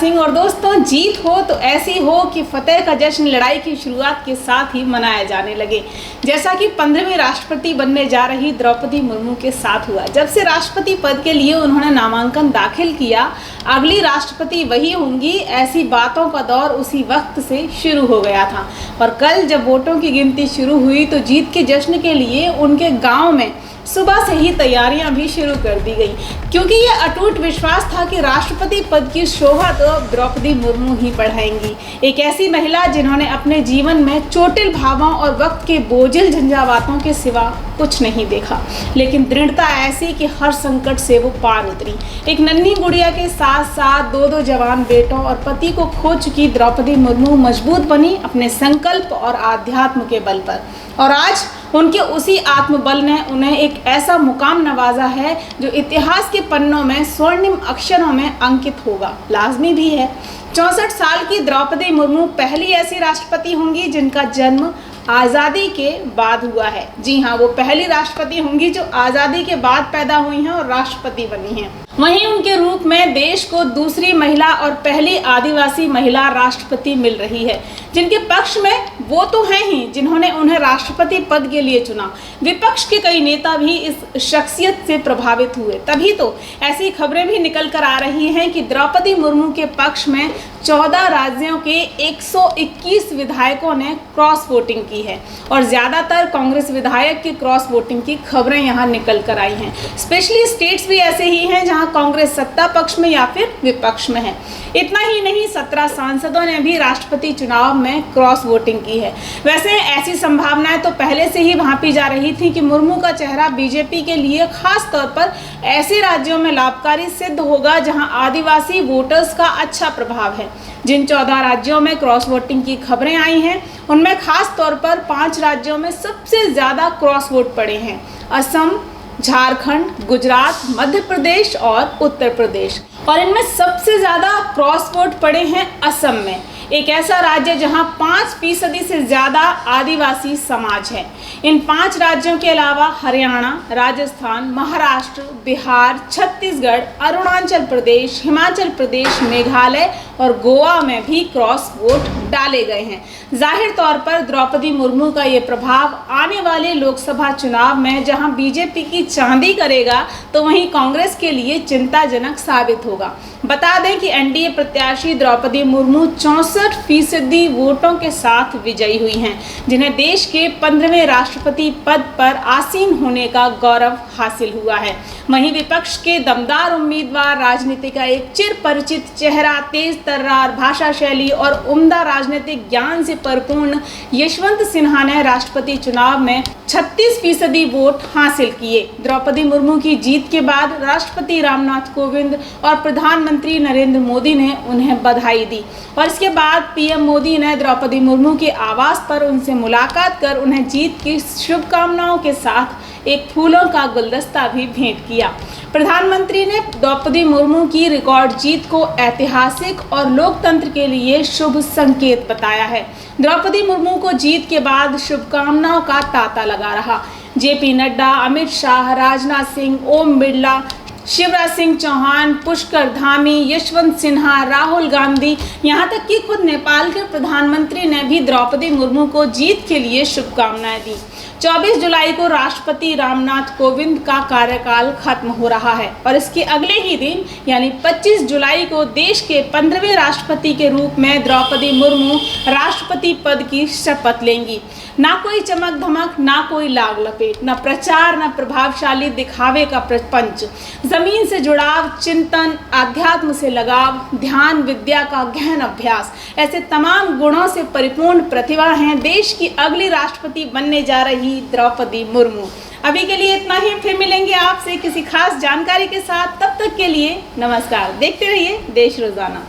सिंह। और दोस्तों, जीत हो तो ऐसी हो कि फतेह का जश्न लड़ाई की शुरुआत के साथ ही मनाया जाने लगे, जैसा कि 15वीं राष्ट्रपति बनने जा रही द्रौपदी मुर्मू के साथ हुआ। जब से राष्ट्रपति पद के लिए उन्होंने नामांकन दाखिल किया, अगली राष्ट्रपति वही होंगी, ऐसी बातों का दौर उसी वक्त से शुरू हो गया था। और कल जब वोटों की गिनती शुरू हुई तो जीत के जश्न के लिए उनके गांव में सुबह से ही तैयारियां भी शुरू कर दी गई, क्योंकि यह अटूट विश्वास था कि राष्ट्रपति पद की शोभा तो द्रौपदी मुर्मू ही बढ़ाएंगी। एक ऐसी महिला जिन्होंने अपने जीवन में चोटिल भावों और वक्त के बोझिल झंझावातों के सिवा कुछ नहीं देखा, लेकिन दृढ़ता ऐसी कि हर संकट से वो पार उतरी। एक नन्ही गुड़िया के साथ साथ दो जवान बेटों और पति को खो चुकी द्रौपदी मुर्मू मजबूत बनी अपने संकल्प और आध्यात्म के बल पर। और आज उनके उसी आत्मबल ने उन्हें एक ऐसा मुकाम नवाजा है जो इतिहास के पन्नों में स्वर्णिम अक्षरों में अंकित होगा, लाजमी भी है। 64 साल की द्रौपदी मुर्मू पहली ऐसी राष्ट्रपति होंगी जिनका जन्म आज़ादी के बाद हुआ है। जी हाँ, वो पहली राष्ट्रपति होंगी जो आज़ादी के बाद पैदा हुई हैं और राष्ट्रपति बनी हैं। वहीं उनके रूप में देश को दूसरी महिला और पहली आदिवासी महिला राष्ट्रपति मिल रही है, जिनके पक्ष में वो तो हैं ही जिन्होंने उन्हें राष्ट्रपति पद के लिए चुना। विपक्ष के कई नेता भी इस शख्सियत से प्रभावित हुए, तभी तो ऐसी खबरें भी निकल कर आ रही हैं कि द्रौपदी मुर्मू के पक्ष में 14 राज्यों के 121 विधायकों ने क्रॉस वोटिंग की है और ज़्यादातर कांग्रेस विधायक की क्रॉस वोटिंग की खबरें यहाँ निकल कर आई हैं। स्पेशली स्टेट्स भी ऐसे ही हैं जहाँ कांग्रेस सत्ता पक्ष में या फिर विपक्ष में है। इतना ही नहीं, 17 सांसदों ने भी राष्ट्रपति चुनाव में क्रॉस वोटिंग की है। वैसे ऐसी संभावनाएं तो पहले से ही भांपी जा रही थी कि मुर्मू का चेहरा बीजेपी के लिए खास तौर पर ऐसे राज्यों में लाभकारी सिद्ध होगा जहां आदिवासी वोटर्स का अच्छा प्रभाव है। जिन 14 राज्यों में क्रॉस वोटिंग की खबरें आई हैं, उनमें खास तौर पर 5 राज्यों में सबसे ज्यादा क्रॉस वोट पड़े हैं: असम, झारखंड, गुजरात, मध्य प्रदेश और उत्तर प्रदेश। और इनमें सबसे ज़्यादा क्रॉस वोट पड़े हैं असम में, एक ऐसा राज्य जहां 5% से ज़्यादा आदिवासी समाज है। इन 5 राज्यों के अलावा हरियाणा, राजस्थान, महाराष्ट्र, बिहार, छत्तीसगढ़, अरुणाचल प्रदेश, हिमाचल प्रदेश, मेघालय और गोवा में भी क्रॉस वोट डाले गए हैं। जाहिर तौर पर द्रौपदी मुर्मू का ये प्रभाव आने वाले लोकसभा चुनाव में जहां बीजेपी की चांदी करेगा तो वहीं कांग्रेस के लिए चिंताजनक साबित होगा। बता दें कि एनडीए प्रत्याशी द्रौपदी मुर्मू 64% वोटों के साथ विजयी हुई हैं, जिन्हें देश के 15वें राष्ट्रपति पद पर आसीन होने का गौरव हासिल हुआ है। वहीं विपक्ष के दमदार उम्मीदवार, राजनीति का एक चिर परिचित चेहरा, तेज तर्रार भाषा शैली और उम्दा राजनीतिक ज्ञान से परिपूर्ण यशवंत सिन्हा ने राष्ट्रपति चुनाव में 36% वोट हासिल किए। द्रौपदी मुर्मू की जीत के बाद राष्ट्रपति रामनाथ कोविंद और प्रधानमंत्री नरेंद्र मोदी ने उन्हें बधाई दी और इसके बाद पीएम मोदी ने द्रौपदी मुर्मू के आवास पर उनसे मुलाकात कर उन्हें जीत की शुभकामनाओं के साथ एक फूलों का गुलदस्ता भी भेंट किया। प्रधानमंत्री ने द्रौपदी मुर्मू की रिकॉर्ड जीत को ऐतिहासिक और लोकतंत्र के लिए शुभ संकेत बताया है। द्रौपदी मुर्मू को जीत के बाद शुभकामनाओं का तांता लगा रहा। जेपी नड्डा, अमित शाह, राजनाथ सिंह, ओम बिरला, शिवराज सिंह चौहान, पुष्कर धामी, यशवंत सिन्हा, राहुल गांधी, यहाँ तक कि खुद नेपाल के प्रधानमंत्री ने भी द्रौपदी मुर्मू को जीत के लिए शुभकामनाएं दी। 24 जुलाई को राष्ट्रपति रामनाथ कोविंद का कार्यकाल खत्म हो रहा है और इसके अगले ही दिन यानी 25 जुलाई को देश के 15वें राष्ट्रपति के रूप में द्रौपदी मुर्मू राष्ट्रपति पद की शपथ लेंगी। ना कोई चमक धमक, ना कोई लाग लपेट, ना प्रचार, ना प्रभावशाली दिखावे का प्रपंच। जमीन से जुड़ाव, चिंतन, आध्यात्म से लगाव, ध्यान, विद्या का गहन अभ्यास, ऐसे तमाम गुणों से परिपूर्ण प्रतिभा हैं देश की अगली राष्ट्रपति बनने जा रही द्रौपदी मुर्मू। अभी के लिए इतना ही, फिर मिलेंगे आपसे किसी खास जानकारी के साथ। तब तक के लिए नमस्कार। देखते रहिए देश रोजाना।